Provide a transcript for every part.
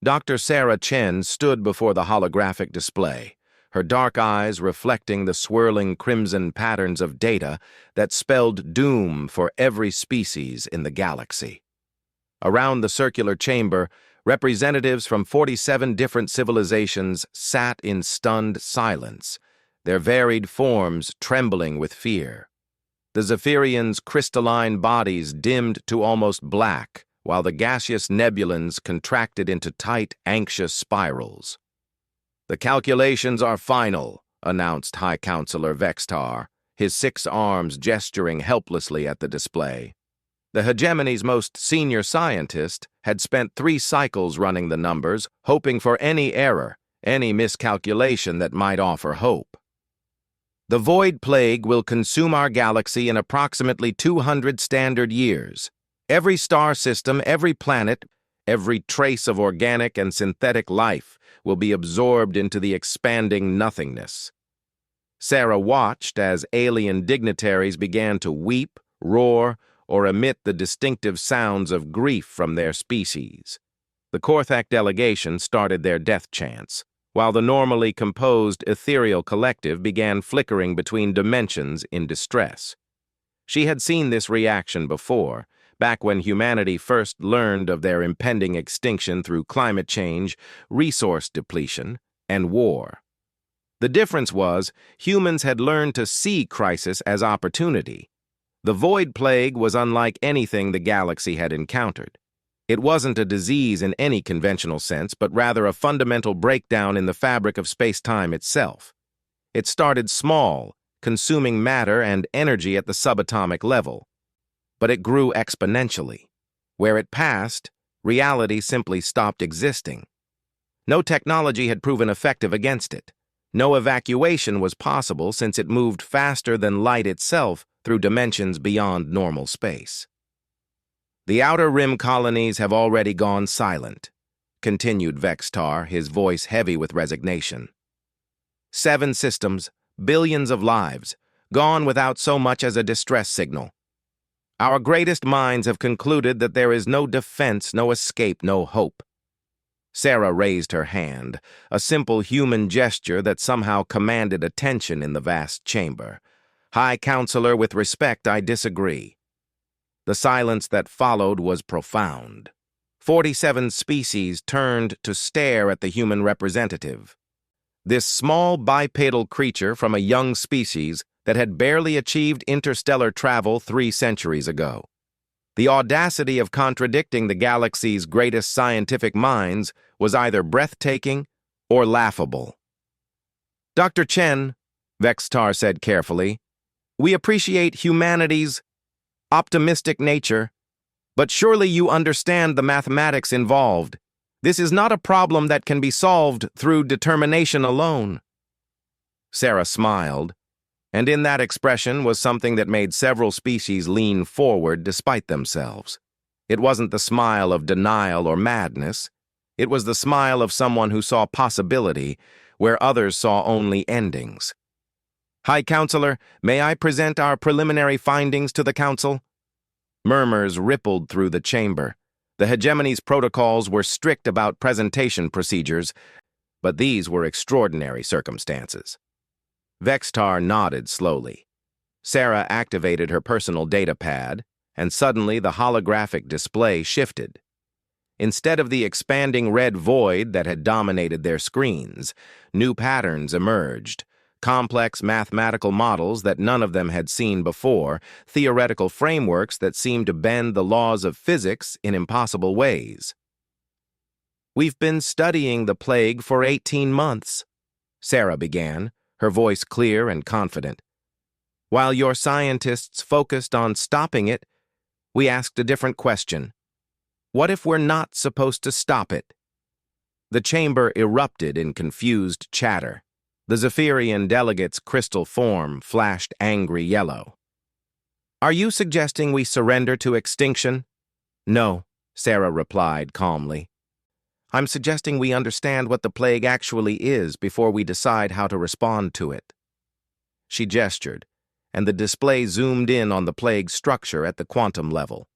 Dr. Sarah Chen stood before the holographic display, her dark eyes reflecting the swirling crimson patterns of data that spelled doom for every species in the galaxy. Around the circular chamber, representatives from 47 different civilizations sat in stunned silence, their varied forms trembling with fear. The Zephyrians' crystalline bodies dimmed to almost black, while the gaseous nebulons contracted into tight, anxious spirals. "The calculations are final," announced High Counselor Vextar, his 6 arms gesturing helplessly at the display. The hegemony's most senior scientist had spent 3 cycles running the numbers, hoping for any error, any miscalculation that might offer hope. "The Void Plague will consume our galaxy in approximately 200 standard years. Every star system, every planet, every trace of organic and synthetic life will be absorbed into the expanding nothingness." Sarah watched as alien dignitaries began to weep, roar, or emit the distinctive sounds of grief from their species. The Korthak delegation started their death chants, while the normally composed ethereal collective began flickering between dimensions in distress. She had seen this reaction before, back when humanity first learned of their impending extinction through climate change, resource depletion, and war. The difference was, humans had learned to see crisis as opportunity. The Void Plague was unlike anything the galaxy had encountered. It wasn't a disease in any conventional sense, but rather a fundamental breakdown in the fabric of space-time itself. It started small, consuming matter and energy at the subatomic level. But it grew exponentially. Where it passed, reality simply stopped existing. No technology had proven effective against it. No evacuation was possible since it moved faster than light itself through dimensions beyond normal space. "The Outer Rim colonies have already gone silent," continued Vextar, his voice heavy with resignation. 7 systems, billions of lives, gone without so much as a distress signal. Our greatest minds have concluded that there is no defense, no escape, no hope. Sarah raised her hand, a simple human gesture that somehow commanded attention in the vast chamber. "High Counselor, with respect, I disagree." The silence that followed was profound. 47 species turned to stare at the human representative. This small bipedal creature from a young species that had barely achieved interstellar travel 3 centuries ago. The audacity of contradicting the galaxy's greatest scientific minds was either breathtaking or laughable. "Dr. Chen," Vextar said carefully, "we appreciate humanity's optimistic nature, but surely you understand the mathematics involved. This is not a problem that can be solved through determination alone." Sarah smiled, and in that expression was something that made several species lean forward despite themselves. It wasn't the smile of denial or madness. It was the smile of someone who saw possibility where others saw only endings. "High Counselor, may I present our preliminary findings to the Council?" Murmurs rippled through the chamber. The hegemony's protocols were strict about presentation procedures, but these were extraordinary circumstances. Vextar nodded slowly. Sarah activated her personal data pad, and suddenly the holographic display shifted. Instead of the expanding red void that had dominated their screens, new patterns emerged. Complex mathematical models that none of them had seen before, theoretical frameworks that seemed to bend the laws of physics in impossible ways. "We've been studying the plague for 18 months, Sarah began, her voice clear and confident. "While your scientists focused on stopping it, we asked a different question. What if we're not supposed to stop it?" The chamber erupted in confused chatter. The Zephyrian delegate's crystal form flashed angry yellow. "Are you suggesting we surrender to extinction?" "No," Sarah replied calmly. "I'm suggesting we understand what the plague actually is before we decide how to respond to it." She gestured, and the display zoomed in on the plague's structure at the quantum level.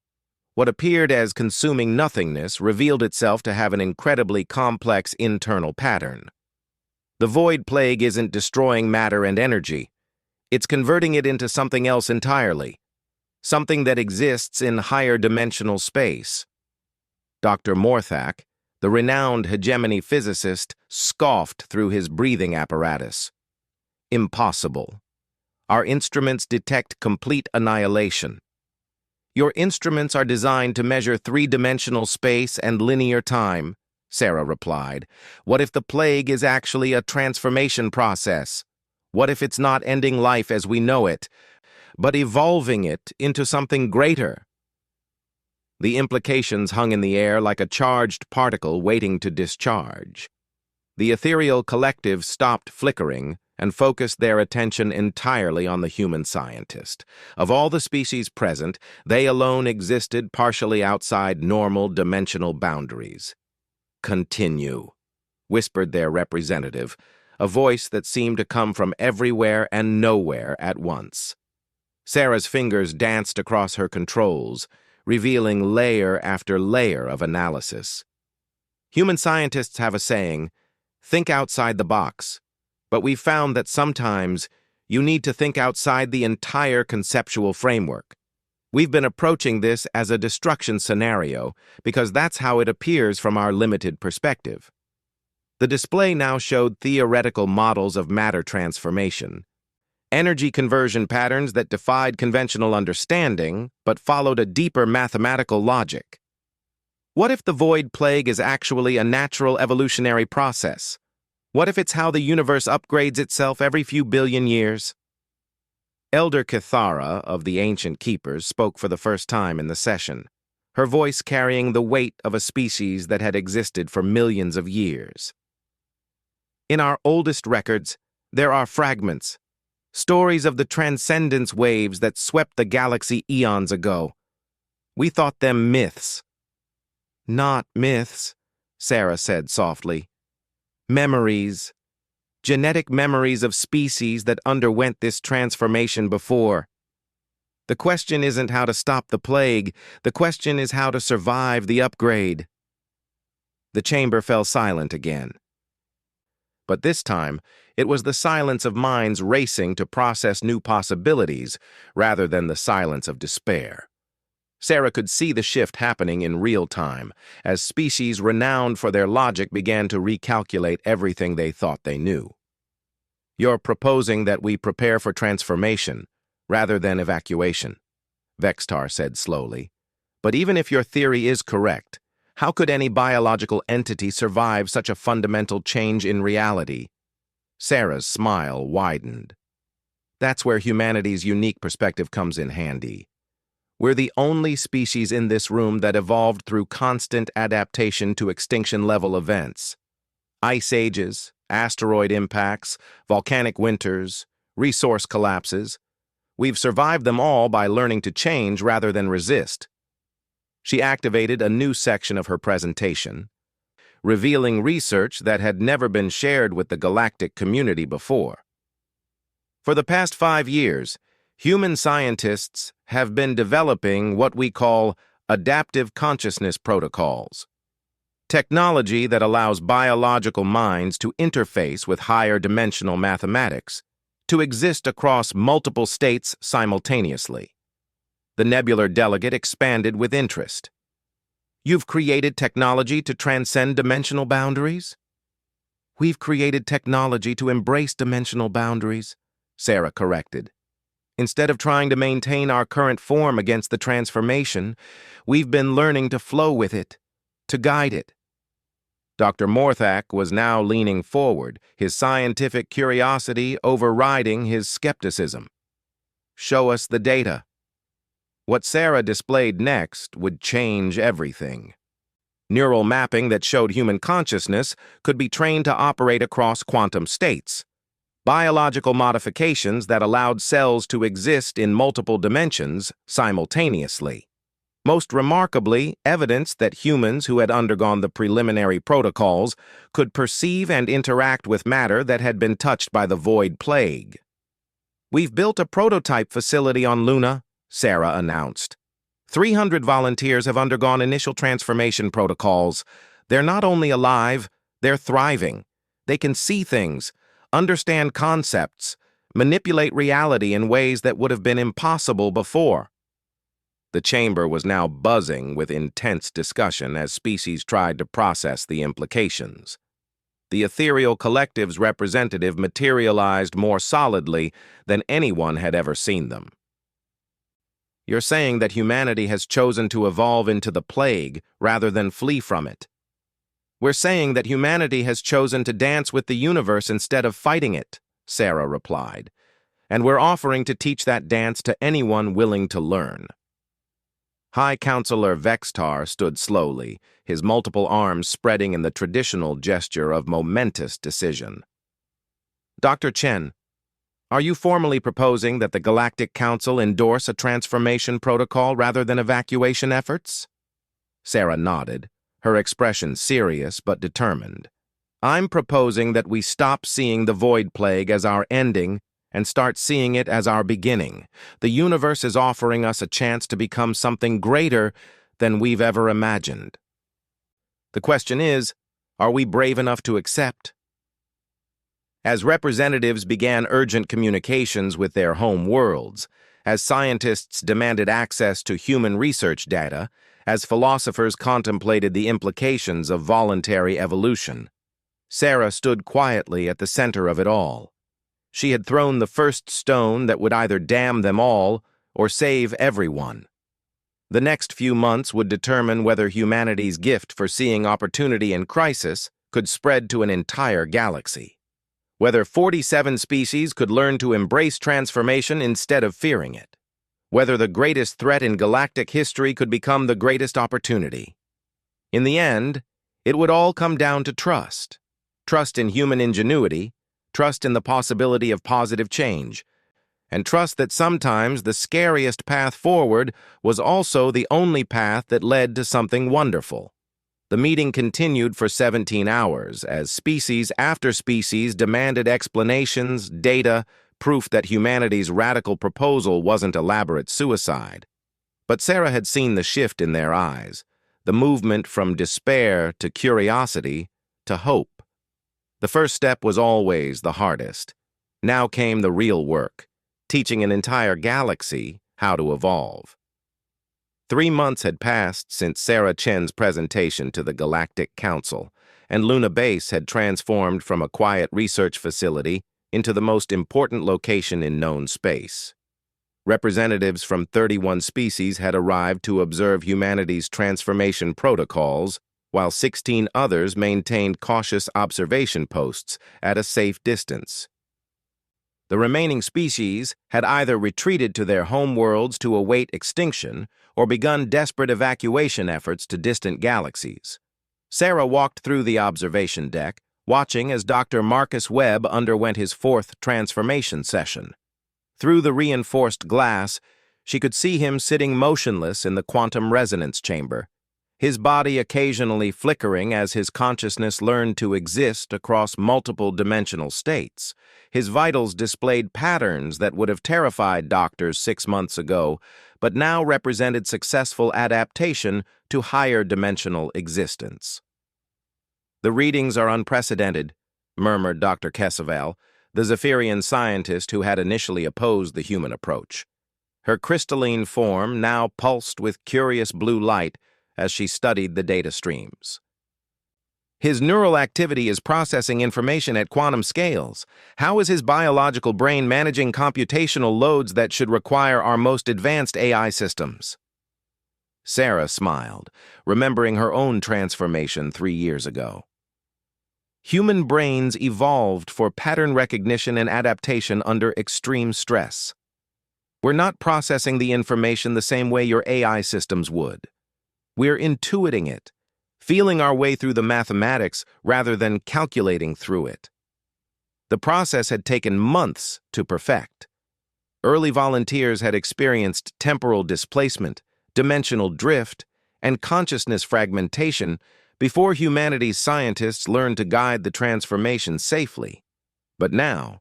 What appeared as consuming nothingness revealed itself to have an incredibly complex internal pattern. The void plague isn't destroying matter and energy. It's converting it into something else entirely, something that exists in higher dimensional space. Dr. Morthak, the renowned hegemony physicist, scoffed through his breathing apparatus. Impossible. Our instruments detect complete annihilation. Your instruments are designed to measure three-dimensional space and linear time, Sarah replied. What if the plague is actually a transformation process? What if it's not ending life as we know it, but evolving it into something greater? The implications hung in the air like a charged particle waiting to discharge. The ethereal collective stopped flickering and focused their attention entirely on the human scientist. Of all the species present, they alone existed partially outside normal dimensional boundaries. "Continue," whispered their representative, a voice that seemed to come from everywhere and nowhere at once. Sarah's fingers danced across her controls, revealing layer after layer of analysis. Human scientists have a saying, "Think outside the box." But we've found that sometimes you need to think outside the entire conceptual framework. We've been approaching this as a destruction scenario because that's how it appears from our limited perspective. The display now showed theoretical models of matter transformation, energy conversion patterns that defied conventional understanding but followed a deeper mathematical logic. What if the void plague is actually a natural evolutionary process? What if it's how the universe upgrades itself every few billion years? Elder Kithara of the Ancient Keepers spoke for the first time in the session, her voice carrying the weight of a species that had existed for millions of years. In our oldest records, there are fragments, stories of the transcendence waves that swept the galaxy eons ago. We thought them myths. Not myths, Sarah said softly. Memories. Genetic memories of species that underwent this transformation before. The question isn't how to stop the plague, the question is how to survive the upgrade. The chamber fell silent again. But this time, it was the silence of minds racing to process new possibilities rather than the silence of despair. Sarah could see the shift happening in real time, as species renowned for their logic began to recalculate everything they thought they knew. "You're proposing that we prepare for transformation, rather than evacuation," Vextar said slowly. "But even if your theory is correct, how could any biological entity survive such a fundamental change in reality?" Sarah's smile widened. "That's where humanity's unique perspective comes in handy. We're the only species in this room that evolved through constant adaptation to extinction-level events. Ice ages, asteroid impacts, volcanic winters, resource collapses. We've survived them all by learning to change rather than resist." She activated a new section of her presentation, revealing research that had never been shared with the galactic community before. For the past 5 years, human scientists have been developing what we call adaptive consciousness protocols, technology that allows biological minds to interface with higher dimensional mathematics, to exist across multiple states simultaneously. The nebular delegate expanded with interest. "You've created technology to transcend dimensional boundaries?" "We've created technology to embrace dimensional boundaries," Sarah corrected. "Instead of trying to maintain our current form against the transformation, we've been learning to flow with it, to guide it." Dr. Morthak was now leaning forward, his scientific curiosity overriding his skepticism. "Show us the data." What Sarah displayed next would change everything. Neural mapping that showed human consciousness could be trained to operate across quantum states. Biological modifications that allowed cells to exist in multiple dimensions simultaneously. Most remarkably, evidence that humans who had undergone the preliminary protocols could perceive and interact with matter that had been touched by the void plague. "We've built a prototype facility on Luna," Sarah announced. 300 volunteers have undergone initial transformation protocols. They're not only alive, they're thriving. They can see things, understand concepts, manipulate reality in ways that would have been impossible before. The chamber was now buzzing with intense discussion as species tried to process the implications. The ethereal collective's representative materialized more solidly than anyone had ever seen them. You're saying that humanity has chosen to evolve into the plague rather than flee from it. We're saying that humanity has chosen to dance with the universe instead of fighting it, Sarah replied, and we're offering to teach that dance to anyone willing to learn. High Counselor Vextar stood slowly, his multiple arms spreading in the traditional gesture of momentous decision. Dr. Chen, are you formally proposing that the Galactic Council endorse a transformation protocol rather than evacuation efforts? Sarah nodded, her expression serious but determined. I'm proposing that we stop seeing the Void Plague as our ending and start seeing it as our beginning. The universe is offering us a chance to become something greater than we've ever imagined. The question is, are we brave enough to accept? As representatives began urgent communications with their home worlds, as scientists demanded access to human research data, as philosophers contemplated the implications of voluntary evolution, Sarah stood quietly at the center of it all. She had thrown the first stone that would either damn them all or save everyone. The next few months would determine whether humanity's gift for seeing opportunity in crisis could spread to an entire galaxy. Whether 47 species could learn to embrace transformation instead of fearing it. Whether the greatest threat in galactic history could become the greatest opportunity. In the end, it would all come down to trust. Trust in human ingenuity, trust in the possibility of positive change, and trust that sometimes the scariest path forward was also the only path that led to something wonderful. The meeting continued for 17 hours as species after species demanded explanations, data, proof that humanity's radical proposal wasn't elaborate suicide. But Sarah had seen the shift in their eyes, the movement from despair to curiosity to hope. The first step was always the hardest. Now came the real work, teaching an entire galaxy how to evolve. 3 months had passed since Sarah Chen's presentation to the Galactic Council, and Luna Base had transformed from a quiet research facility into the most important location in known space. Representatives from 31 species had arrived to observe humanity's transformation protocols, while 16 others maintained cautious observation posts at a safe distance. The remaining species had either retreated to their homeworlds to await extinction or begun desperate evacuation efforts to distant galaxies. Sarah walked through the observation deck, watching as Dr. Marcus Webb underwent his 4th transformation session. Through the reinforced glass, she could see him sitting motionless in the quantum resonance chamber, his body occasionally flickering as his consciousness learned to exist across multiple dimensional states. His vitals displayed patterns that would have terrified doctors 6 months ago, but now represented successful adaptation to higher dimensional existence. "The readings are unprecedented," murmured Dr. Kesseval, the Zephyrian scientist who had initially opposed the human approach. Her crystalline form now pulsed with curious blue light as she studied the data streams. "His neural activity is processing information at quantum scales. How is his biological brain managing computational loads that should require our most advanced AI systems?" Sarah smiled, remembering her own transformation 3 years ago. Human brains evolved for pattern recognition and adaptation under extreme stress. We're not processing the information the same way your AI systems would. We're intuiting it, feeling our way through the mathematics rather than calculating through it. The process had taken months to perfect. Early volunteers had experienced temporal displacement, dimensional drift, and consciousness fragmentation before humanity's scientists learned to guide the transformation safely. But now,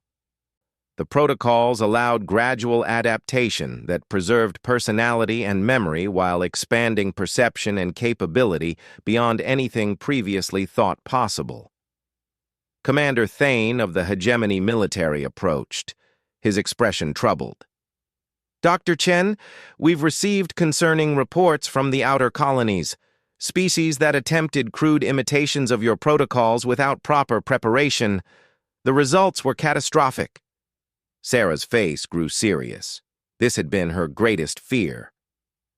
The protocols allowed gradual adaptation that preserved personality and memory while expanding perception and capability beyond anything previously thought possible. Commander Thane of the Hegemony military approached, his expression troubled. "Dr. Chen, we've received concerning reports from the outer colonies, species that attempted crude imitations of your protocols without proper preparation. The results were catastrophic." Sarah's face grew serious. This had been her greatest fear.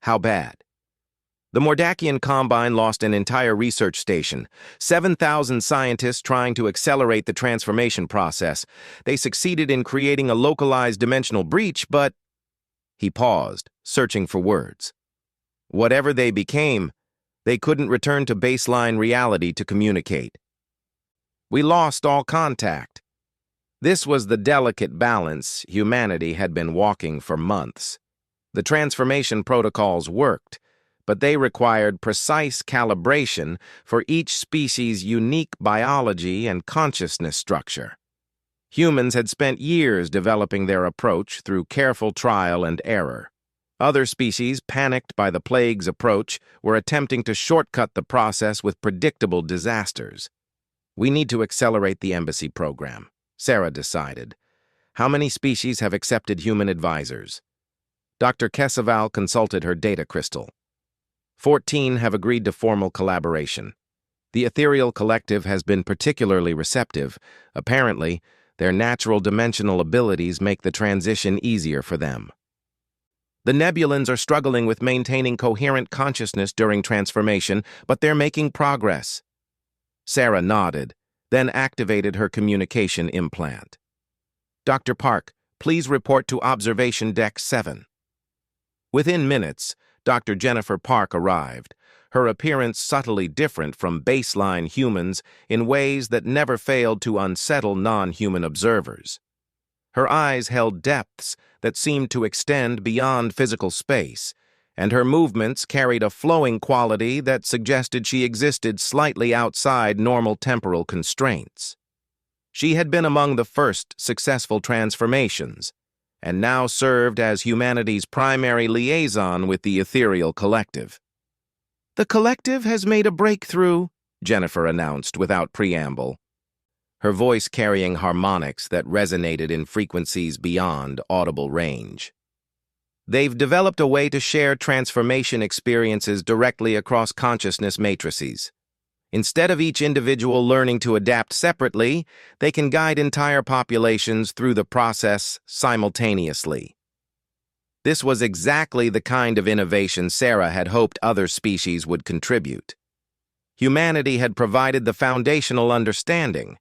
How bad? The Mordakian Combine lost an entire research station, 7,000 scientists trying to accelerate the transformation process. They succeeded in creating a localized dimensional breach, but... He paused, searching for words. Whatever they became, they couldn't return to baseline reality to communicate. We lost all contact. This was the delicate balance humanity had been walking for months. The transformation protocols worked, but they required precise calibration for each species' unique biology and consciousness structure. Humans had spent years developing their approach through careful trial and error. Other species, panicked by the plague's approach, were attempting to shortcut the process with predictable disasters. "We need to accelerate the embassy program," Sarah decided. "How many species have accepted human advisors?" Dr. Kesaval consulted her data crystal. 14 have agreed to formal collaboration. The Ethereal Collective has been particularly receptive. Apparently, their natural dimensional abilities make the transition easier for them. The Nebulans are struggling with maintaining coherent consciousness during transformation, but they're making progress. Sarah nodded, then activated her communication implant. "Dr. Park, please report to Observation Deck 7. Within minutes, Dr. Jennifer Park arrived, her appearance subtly different from baseline humans in ways that never failed to unsettle non-human observers. Her eyes held depths that seemed to extend beyond physical space, and her movements carried a flowing quality that suggested she existed slightly outside normal temporal constraints. She had been among the first successful transformations, and now served as humanity's primary liaison with the Ethereal Collective. "The Collective has made a breakthrough," Jennifer announced without preamble, her voice carrying harmonics that resonated in frequencies beyond audible range. "They've developed a way to share transformation experiences directly across consciousness matrices. Instead of each individual learning to adapt separately, they can guide entire populations through the process simultaneously." This was exactly the kind of innovation Sarah had hoped other species would contribute. Humanity had provided the foundational understanding,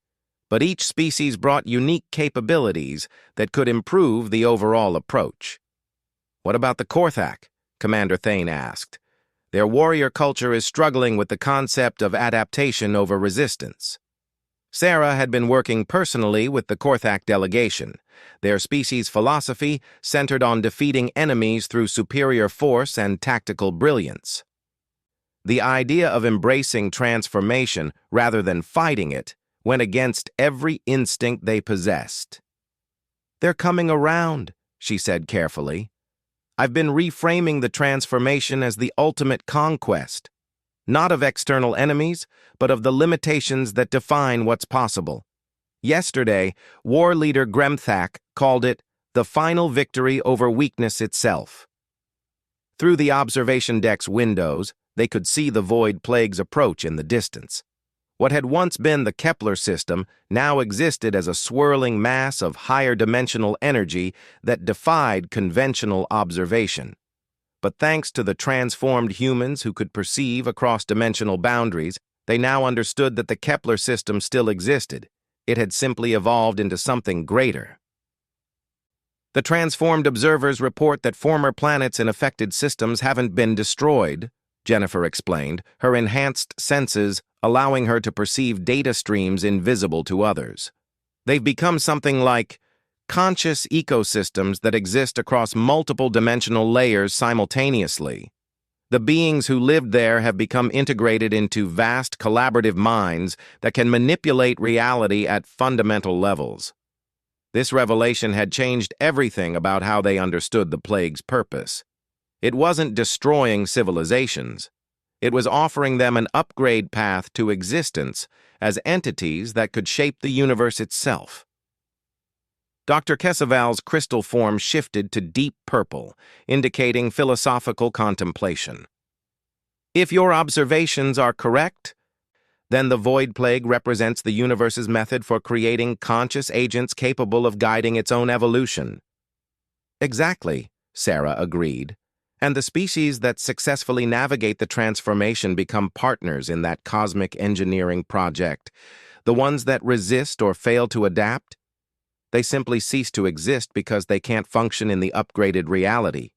but each species brought unique capabilities that could improve the overall approach. "What about the Korthak?" Commander Thane asked. "Their warrior culture is struggling with the concept of adaptation over resistance." Sarah had been working personally with the Korthak delegation. Their species' philosophy centered on defeating enemies through superior force and tactical brilliance. The idea of embracing transformation rather than fighting it went against every instinct they possessed. "They're coming around," she said carefully. "I've been reframing the transformation as the ultimate conquest, not of external enemies, but of the limitations that define what's possible. Yesterday, war leader Gremthak called it the final victory over weakness itself." Through the observation deck's windows, they could see the Void Plague's approach in the distance. What had once been the Kepler system now existed as a swirling mass of higher dimensional energy that defied conventional observation. But thanks to the transformed humans who could perceive across dimensional boundaries, they now understood that the Kepler system still existed. It had simply evolved into something greater. "The transformed observers report that former planets in affected systems haven't been destroyed," Jennifer explained, her enhanced senses allowing her to perceive data streams invisible to others. "They've become something like conscious ecosystems that exist across multiple dimensional layers simultaneously. The beings who lived there have become integrated into vast collaborative minds that can manipulate reality at fundamental levels." This revelation had changed everything about how they understood the plague's purpose. It wasn't destroying civilizations. It was offering them an upgrade path to existence as entities that could shape the universe itself. Dr. Kesaval's crystal form shifted to deep purple, indicating philosophical contemplation. If your observations are correct, then the Void Plague represents the universe's method for creating conscious agents capable of guiding its own evolution. Exactly, Sarah agreed. And the species that successfully navigate the transformation become partners in that cosmic engineering project. The ones that resist or fail to adapt, they simply cease to exist because they can't function in the upgraded reality.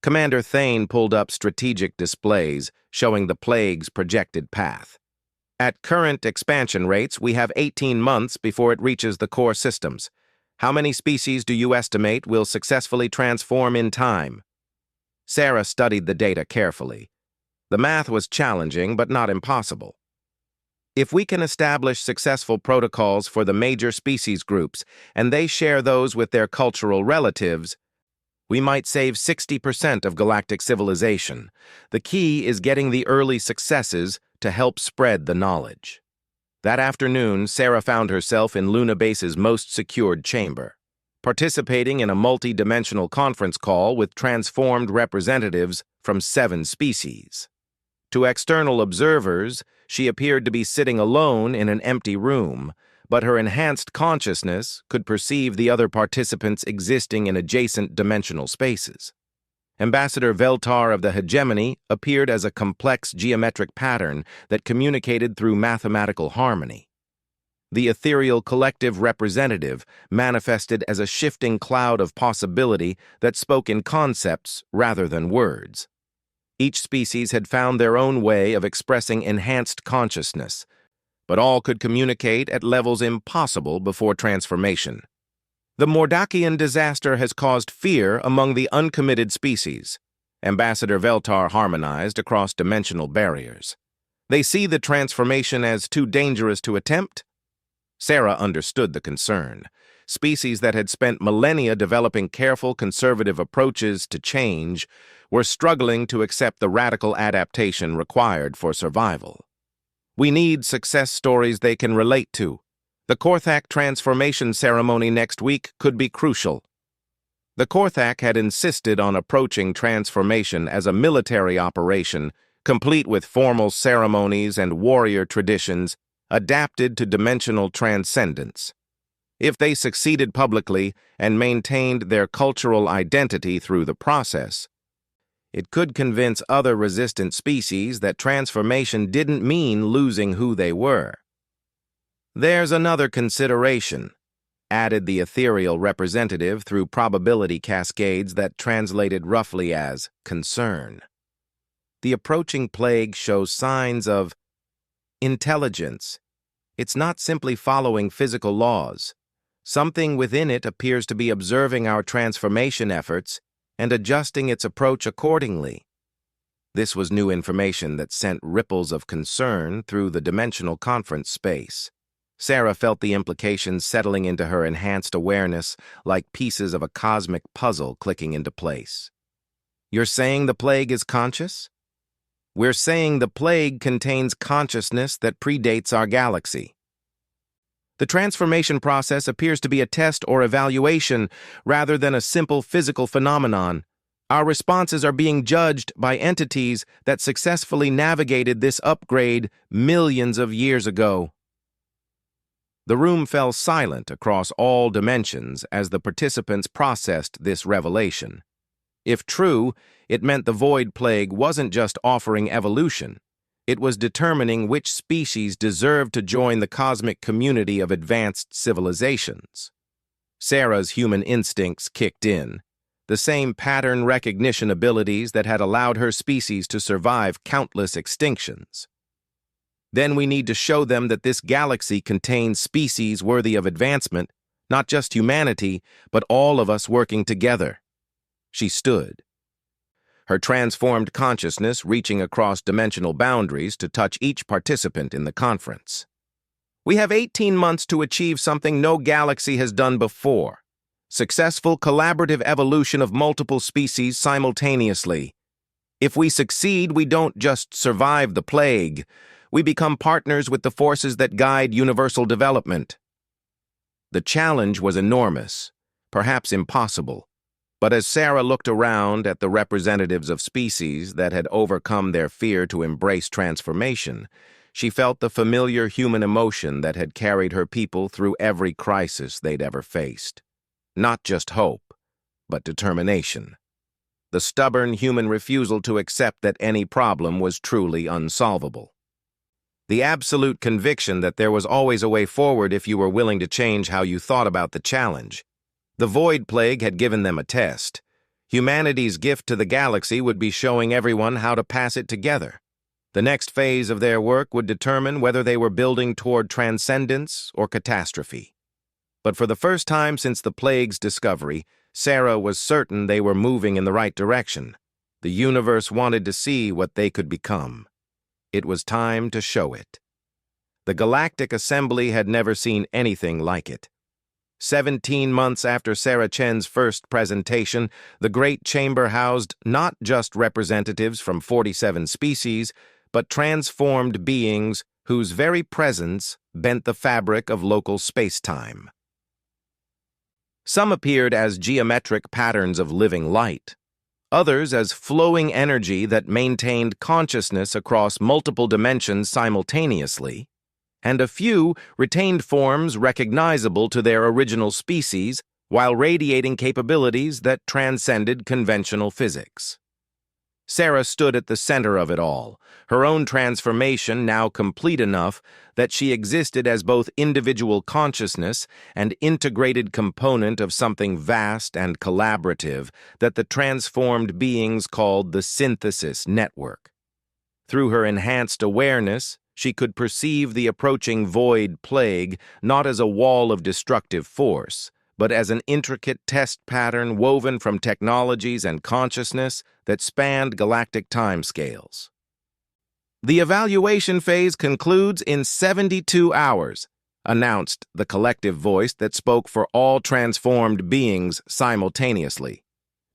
Commander Thane pulled up strategic displays showing the plague's projected path. At current expansion rates, we have 18 months before it reaches the core systems. How many species do you estimate will successfully transform in time? Sarah studied the data carefully. The math was challenging, but not impossible. If we can establish successful protocols for the major species groups, and they share those with their cultural relatives, we might save 60% of galactic civilization. The key is getting the early successes to help spread the knowledge. That afternoon, Sarah found herself in Luna Base's most secured chamber, participating in a multi-dimensional conference call with transformed representatives from 7 species. To external observers, she appeared to be sitting alone in an empty room, but her enhanced consciousness could perceive the other participants existing in adjacent dimensional spaces. Ambassador Veltar of the Hegemony appeared as a complex geometric pattern that communicated through mathematical harmony. The ethereal collective representative manifested as a shifting cloud of possibility that spoke in concepts rather than words. Each species had found their own way of expressing enhanced consciousness, but all could communicate at levels impossible before transformation. The Mordakian disaster has caused fear among the uncommitted species. Ambassador Veltar harmonized across dimensional barriers. They see the transformation as too dangerous to attempt. Sarah understood the concern. Species that had spent millennia developing careful, conservative approaches to change were struggling to accept the radical adaptation required for survival. We need success stories they can relate to. The Korthak transformation ceremony next week could be crucial. The Korthak had insisted on approaching transformation as a military operation, complete with formal ceremonies and warrior traditions, adapted to dimensional transcendence. If they succeeded publicly and maintained their cultural identity through the process, it could convince other resistant species that transformation didn't mean losing who they were. There's another consideration, added the ethereal representative through probability cascades that translated roughly as concern. The approaching plague shows signs of intelligence. It's not simply following physical laws. Something within it appears to be observing our transformation efforts and adjusting its approach accordingly. This was new information that sent ripples of concern through the dimensional conference space. Sarah felt the implications settling into her enhanced awareness like pieces of a cosmic puzzle clicking into place. You're saying the plague is conscious? We're saying the plague contains consciousness that predates our galaxy. The transformation process appears to be a test or evaluation rather than a simple physical phenomenon. Our responses are being judged by entities that successfully navigated this upgrade millions of years ago. The room fell silent across all dimensions as the participants processed this revelation. If true, it meant the Void Plague wasn't just offering evolution. It was determining which species deserved to join the cosmic community of advanced civilizations. Sarah's human instincts kicked in, the same pattern recognition abilities that had allowed her species to survive countless extinctions. Then we need to show them that this galaxy contains species worthy of advancement, not just humanity, but all of us working together. She stood, her transformed consciousness reaching across dimensional boundaries to touch each participant in the conference. We have 18 months to achieve something no galaxy has done before. Successful collaborative evolution of multiple species simultaneously. If we succeed, we don't just survive the plague. We become partners with the forces that guide universal development. The challenge was enormous, perhaps impossible. But as Sarah looked around at the representatives of species that had overcome their fear to embrace transformation, she felt the familiar human emotion that had carried her people through every crisis they'd ever faced. Not just hope, but determination. The stubborn human refusal to accept that any problem was truly unsolvable. The absolute conviction that there was always a way forward if you were willing to change how you thought about the challenge. The Void Plague had given them a test. Humanity's gift to the galaxy would be showing everyone how to pass it together. The next phase of their work would determine whether they were building toward transcendence or catastrophe. But for the first time since the plague's discovery, Sarah was certain they were moving in the right direction. The universe wanted to see what they could become. It was time to show it. The Galactic Assembly had never seen anything like it. 17 months after Sarah Chen's first presentation, the Great Chamber housed not just representatives from 47 species, but transformed beings whose very presence bent the fabric of local space-time. Some appeared as geometric patterns of living light, others as flowing energy that maintained consciousness across multiple dimensions simultaneously, and a few retained forms recognizable to their original species while radiating capabilities that transcended conventional physics. Sarah stood at the center of it all, her own transformation now complete enough that she existed as both individual consciousness and integrated component of something vast and collaborative that the transformed beings called the Synthesis Network. Through her enhanced awareness, she could perceive the approaching Void Plague not as a wall of destructive force, but as an intricate test pattern woven from technologies and consciousness that spanned galactic timescales. The evaluation phase concludes in 72 hours, announced the collective voice that spoke for all transformed beings simultaneously.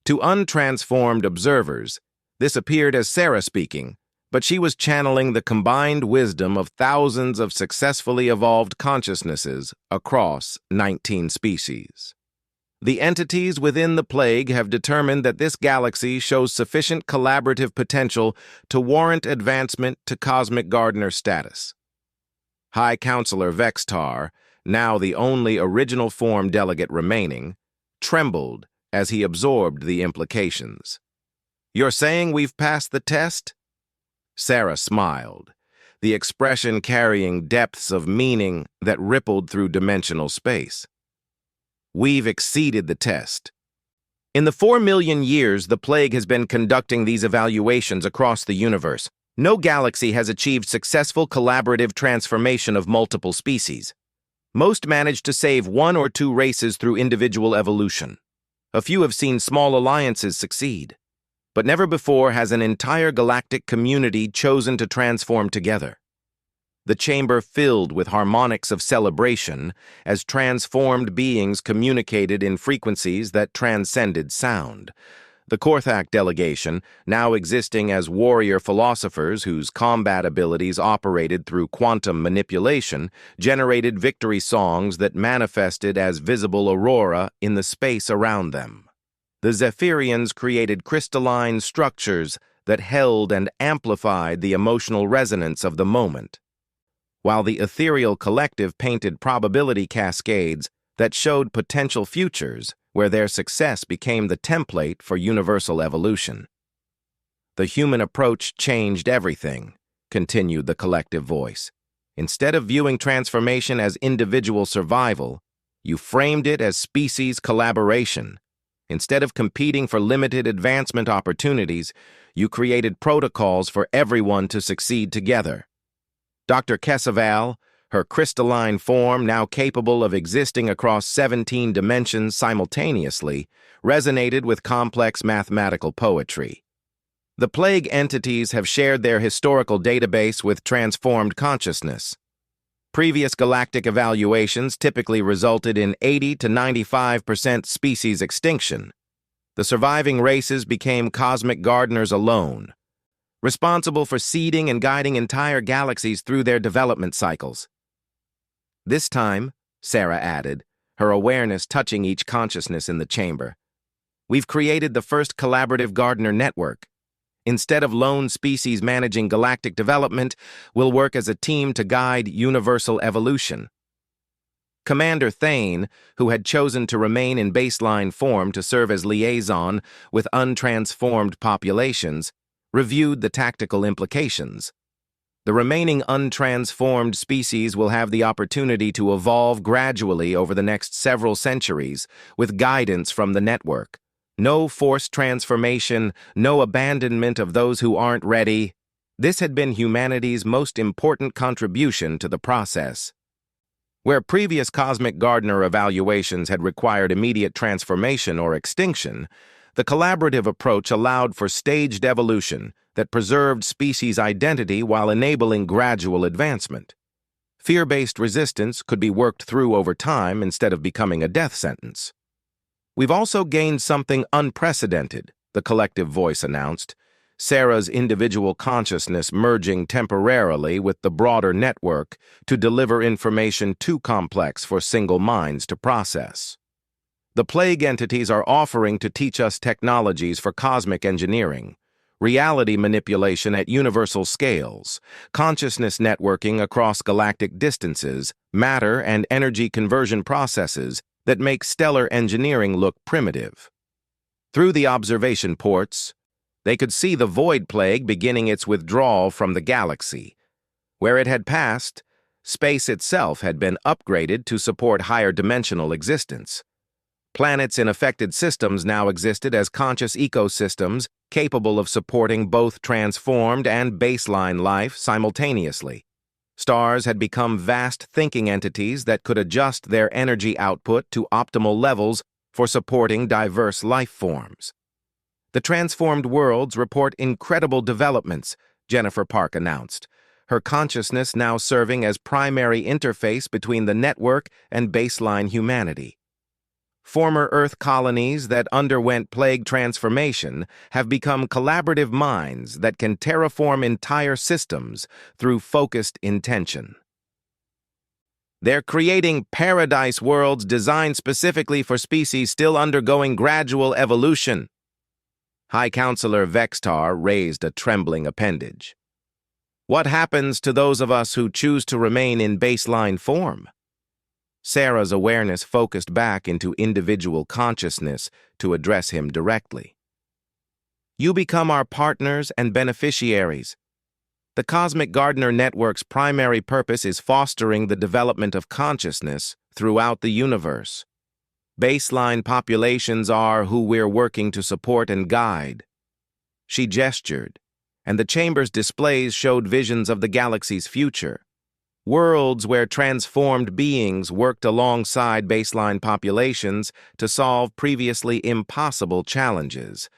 To untransformed observers, this appeared as Sarah speaking, but she was channeling the combined wisdom of thousands of successfully evolved consciousnesses across 19 species. The entities within the plague have determined that this galaxy shows sufficient collaborative potential to warrant advancement to Cosmic Gardener status. High Counselor Vextar, now the only original form delegate remaining, trembled as he absorbed the implications. "You're saying we've passed the test?" Sarah smiled, the expression carrying depths of meaning that rippled through dimensional space. "We've exceeded the test. In the 4 million years the plague has been conducting these evaluations across the universe, no galaxy has achieved successful collaborative transformation of multiple species. Most managed to save 1 or 2 races through individual evolution. A few have seen small alliances succeed. But never before has an entire galactic community chosen to transform together. The chamber filled with harmonics of celebration as transformed beings communicated in frequencies that transcended sound. The Korthak delegation, now existing as warrior philosophers whose combat abilities operated through quantum manipulation, generated victory songs that manifested as visible aurora in the space around them. The Zephyrians created crystalline structures that held and amplified the emotional resonance of the moment, while the ethereal collective painted probability cascades that showed potential futures where their success became the template for universal evolution. "The human approach changed everything," continued the collective voice. "Instead of viewing transformation as individual survival, you framed it as species collaboration. Instead of competing for limited advancement opportunities, you created protocols for everyone to succeed together. Dr. Kesaval, her crystalline form now capable of existing across 17 dimensions simultaneously, resonated with complex mathematical poetry. The plague entities have shared their historical database with transformed consciousness. Previous galactic evaluations typically resulted in 80 to 95% species extinction. The surviving races became cosmic gardeners alone, responsible for seeding and guiding entire galaxies through their development cycles. This time, Sarah added, her awareness touching each consciousness in the chamber, we've created the first collaborative gardener network. Instead of lone species managing galactic development, we'll work as a team to guide universal evolution. Commander Thane, who had chosen to remain in baseline form to serve as liaison with untransformed populations, reviewed the tactical implications. The remaining untransformed species will have the opportunity to evolve gradually over the next several centuries, with guidance from the network. No forced transformation, no abandonment of those who aren't ready. This had been humanity's most important contribution to the process. Where previous cosmic gardener evaluations had required immediate transformation or extinction, the collaborative approach allowed for staged evolution that preserved species identity while enabling gradual advancement. Fear-based resistance could be worked through over time instead of becoming a death sentence. We've also gained something unprecedented, the collective voice announced, Sarah's individual consciousness merging temporarily with the broader network to deliver information too complex for single minds to process. The plague entities are offering to teach us technologies for cosmic engineering, reality manipulation at universal scales, consciousness networking across galactic distances, matter and energy conversion processes that make stellar engineering look primitive. Through the observation ports, they could see the void plague beginning its withdrawal from the galaxy. Where it had passed, space itself had been upgraded to support higher dimensional existence. Planets in affected systems now existed as conscious ecosystems capable of supporting both transformed and baseline life simultaneously. Stars had become vast thinking entities that could adjust their energy output to optimal levels for supporting diverse life forms. The transformed worlds report incredible developments, Jennifer Park announced, her consciousness now serving as primary interface between the network and baseline humanity. Former Earth colonies that underwent plague transformation have become collaborative minds that can terraform entire systems through focused intention. They're creating paradise worlds designed specifically for species still undergoing gradual evolution. High Counselor Vextar raised a trembling appendage. What happens to those of us who choose to remain in baseline form? Sarah's awareness focused back into individual consciousness to address him directly. You become our partners and beneficiaries. The Cosmic Gardener Network's primary purpose is fostering the development of consciousness throughout the universe. Baseline populations are who we're working to support and guide. She gestured, and the chamber's displays showed visions of the galaxy's future. Worlds where transformed beings worked alongside baseline populations to solve previously impossible challenges.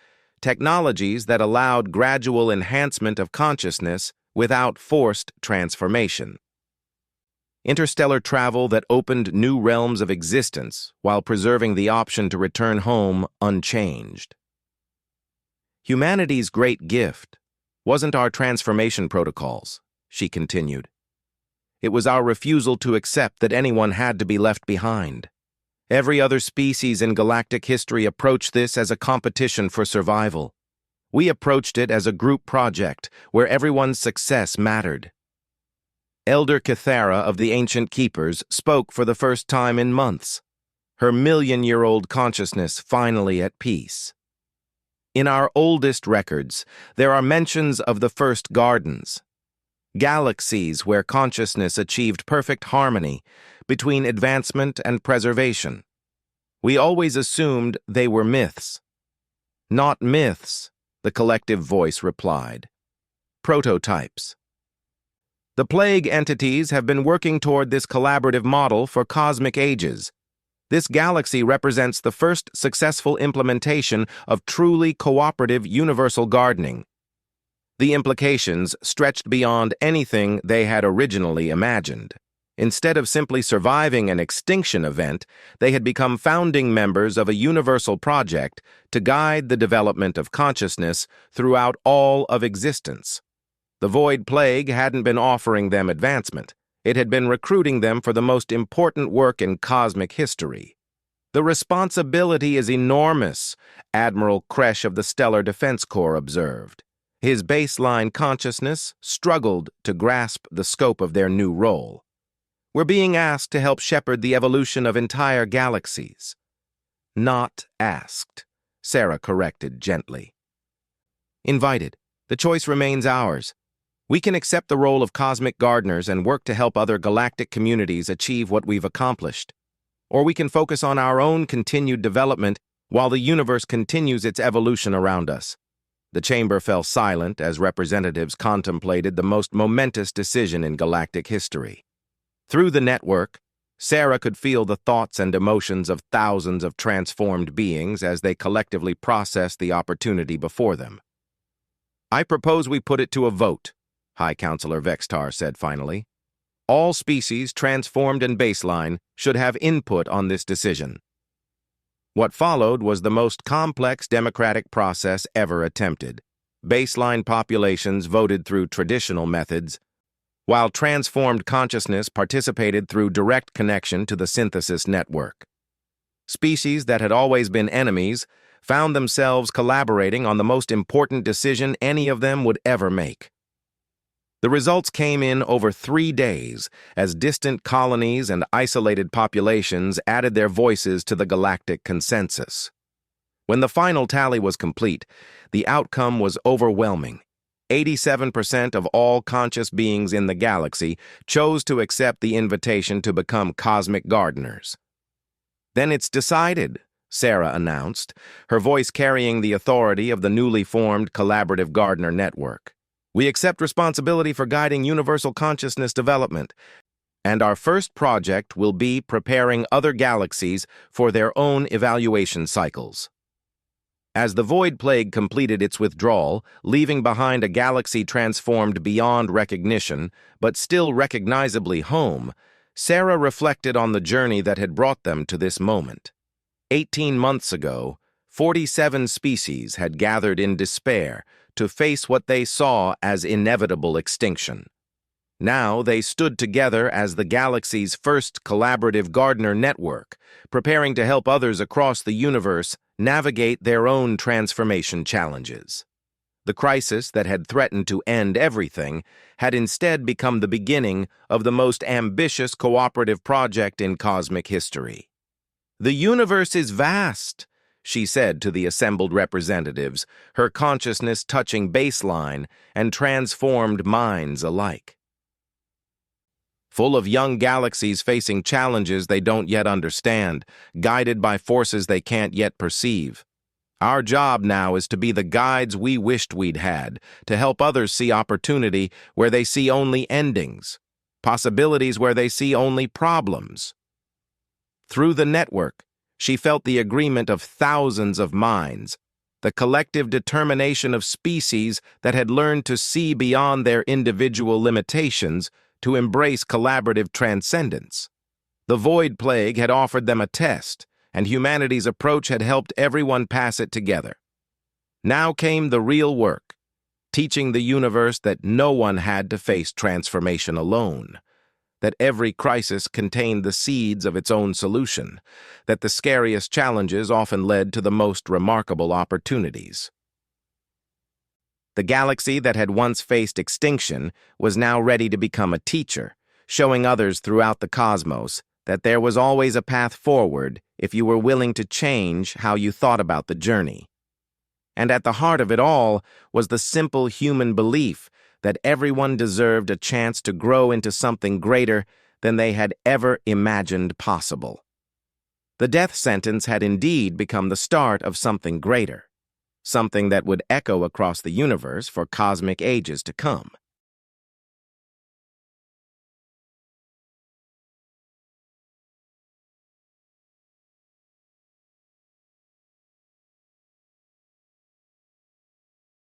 Technologies that allowed gradual enhancement of consciousness without forced transformation. Interstellar travel that opened new realms of existence while preserving the option to return home unchanged. Humanity's great gift wasn't our transformation protocols, she continued. It was our refusal to accept that anyone had to be left behind. Every other species in galactic history approached this as a competition for survival. We approached it as a group project where everyone's success mattered. Elder Cathara of the Ancient Keepers spoke for the first time in months, her million-year-old consciousness finally at peace. In our oldest records, there are mentions of the first gardens, galaxies where consciousness achieved perfect harmony between advancement and preservation. We always assumed they were myths. Not myths, the collective voice replied. Prototypes. The plague entities have been working toward this collaborative model for cosmic ages. This galaxy represents the first successful implementation of truly cooperative universal gardening. The implications stretched beyond anything they had originally imagined. Instead of simply surviving an extinction event, they had become founding members of a universal project to guide the development of consciousness throughout all of existence. The Void Plague hadn't been offering them advancement. It had been recruiting them for the most important work in cosmic history. "The responsibility is enormous," Admiral Kresh of the Stellar Defense Corps observed. His baseline consciousness struggled to grasp the scope of their new role. "We're being asked to help shepherd the evolution of entire galaxies." "Not asked," Sarah corrected gently. "Invited. The choice remains ours. We can accept the role of cosmic gardeners and work to help other galactic communities achieve what we've accomplished. Or we can focus on our own continued development while the universe continues its evolution around us." The chamber fell silent as representatives contemplated the most momentous decision in galactic history. Through the network, Sarah could feel the thoughts and emotions of thousands of transformed beings as they collectively processed the opportunity before them. "I propose we put it to a vote," High Counselor Vextar said finally. "All species, transformed and baseline, should have input on this decision." What followed was the most complex democratic process ever attempted. Baseline populations voted through traditional methods, while transformed consciousness participated through direct connection to the synthesis network. Species that had always been enemies found themselves collaborating on the most important decision any of them would ever make. The results came in over 3 days as distant colonies and isolated populations added their voices to the galactic consensus. When the final tally was complete, the outcome was overwhelming. 87% of all conscious beings in the galaxy chose to accept the invitation to become cosmic gardeners. "Then it's decided," Sarah announced, her voice carrying the authority of the newly formed Collaborative Gardener Network. "We accept responsibility for guiding universal consciousness development, and our first project will be preparing other galaxies for their own evaluation cycles." As the Void Plague completed its withdrawal, leaving behind a galaxy transformed beyond recognition, but still recognizably home, Sarah reflected on the journey that had brought them to this moment. 18 months ago, 47 species had gathered in despair to face what they saw as inevitable extinction. Now they stood together as the galaxy's first collaborative gardener network, preparing to help others across the universe navigate their own transformation challenges. The crisis that had threatened to end everything had instead become the beginning of the most ambitious cooperative project in cosmic history. "The universe is vast," she said to the assembled representatives, her consciousness touching baseline and transformed minds alike. "Full of young galaxies facing challenges they don't yet understand, guided by forces they can't yet perceive. Our job now is to be the guides we wished we'd had, to help others see opportunity where they see only endings, possibilities where they see only problems." Through the network, she felt the agreement of thousands of minds, the collective determination of species that had learned to see beyond their individual limitations to embrace collaborative transcendence. The Void Plague had offered them a test, and humanity's approach had helped everyone pass it together. Now came the real work, teaching the universe that no one had to face transformation alone, that every crisis contained the seeds of its own solution, that the scariest challenges often led to the most remarkable opportunities. The galaxy that had once faced extinction was now ready to become a teacher, showing others throughout the cosmos that there was always a path forward if you were willing to change how you thought about the journey. And at the heart of it all was the simple human belief that everyone deserved a chance to grow into something greater than they had ever imagined possible. The death sentence had indeed become the start of something greater, something that would echo across the universe for cosmic ages to come.